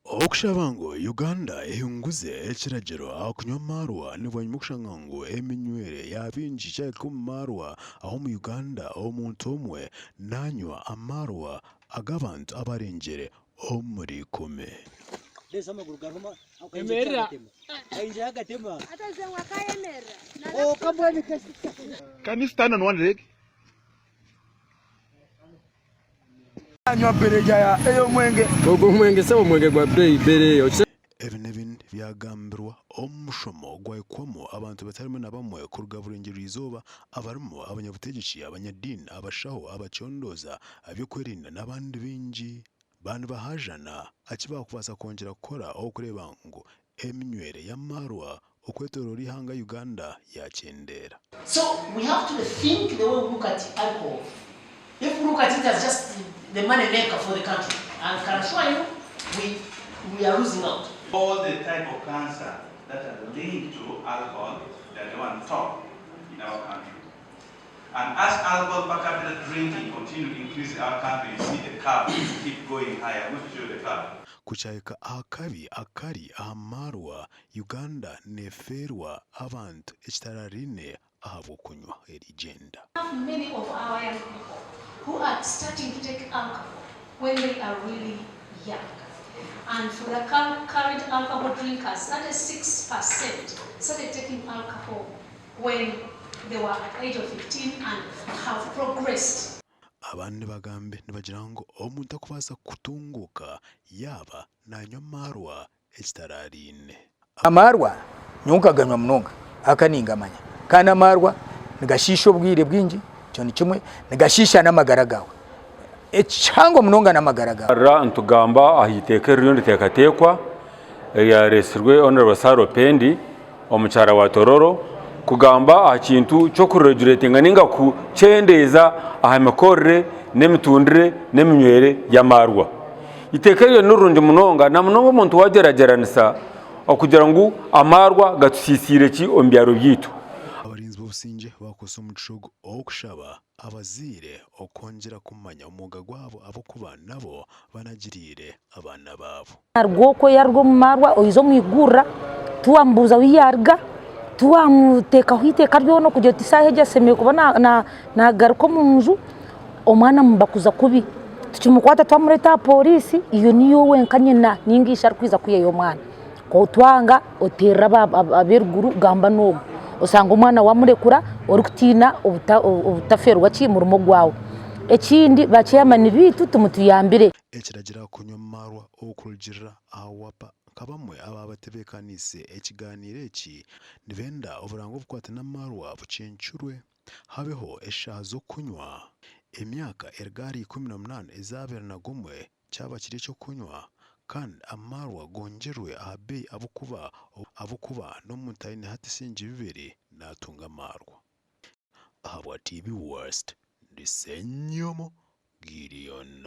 Okushabango Uganda ehunguze ekiragiro akunywa marwa nibonye mukushangango eminywere yabinji cyaye ku marwa aho mu Uganda omuntu omwe nanywa amarwa agabantu abarengere omuri kome Can you stand on one leg? Even byagambirwa omushomo gwaikwamo abantu batarimo na bamwe kurugaburengera izoba abarimo abanyabutegetsi abanyadini abashaho abacyondoza abyokwerinda n'abandi binji bantu bahajana akibakubasa kongera gukora aho kureba ngo eminywere y'amarwa okwetorora ihanga Uganda yakendera. So we have to think the way we look at alcohol. If we look at it as just the money maker for the country, and can assure you, we are losing out. All the type of cancer that are linked to alcohol, they're the one top in our country. And as alcohol per capita drinking continue to increase in our country, you see the curve keep going higher. I'm going to show you the curve. Kuchaika akabi akari amarwa Uganda neferwa abantu ekitararine ahabo kunywa erigenda. Many of our young people who are starting to take alcohol when they are really young. And for the current alcohol drinkers, 36% started taking alcohol when they were at the age of 15 and have progressed. Abandi bagambe nibagira ngo omuntu akubasa kutunguka yaba nanywa marwa ekitararine. Amarwa nyukaganywa mnonga akaningamanya kana marwa nigashisha obwire bwingi cyo ni kimwe nigashisha n'amagaragawe ecyango mnonga n'amagaragawe ra ntugamba ahiteka ryo nditekatekwa yaresirwe honorable Saro Pendi omucyara wa Tororo kugamba akintu cyo kuregulatinga ninga ku cendeza ahamakorre nemitundire neminywere y'amarwa itekeryo n'urundi munonga na munonga umuntu wagerageranisa okugira ngo amarwa gatusisire ki ombyaro byitu. Abarinzi b'obusinge bakoze umucogo okushaba abazire okongera kumanya umuga gwabo abo kuba nabo banagirire abana babo arwoko yarwo marwa oizo mwigura tuambuza wiyarga tuamuteka hwiteka ryono kujyo tisaheje semeye kuba na garuko munzu omwana mbakuza kubi tukimukwata twamureta polisi iyo niyo wenkanye na ningisha kwiza kuyeyo mwana ko twanga otera aberuguru gamba no usanga umwana wamurekura orukutina ubutaferwa ki mu rumo gwawe ekindi bacyamana bitu tumutuyambire ekiragira kunywa marwa okurugirira awapa kabamwe ababatebekanise ekiganire eki nibenda oburango bukwata na marwa bucencurwe habeho eshaha zo kunywa emyaka ergari 18 ezabera na gumwe cyaba kiri cyo kunywa kandi amarwa gongerwe ahabei abukuba no mutayine hatisinje bibere natunga marwa ahabwa TV Worst ndisenyomo Gideon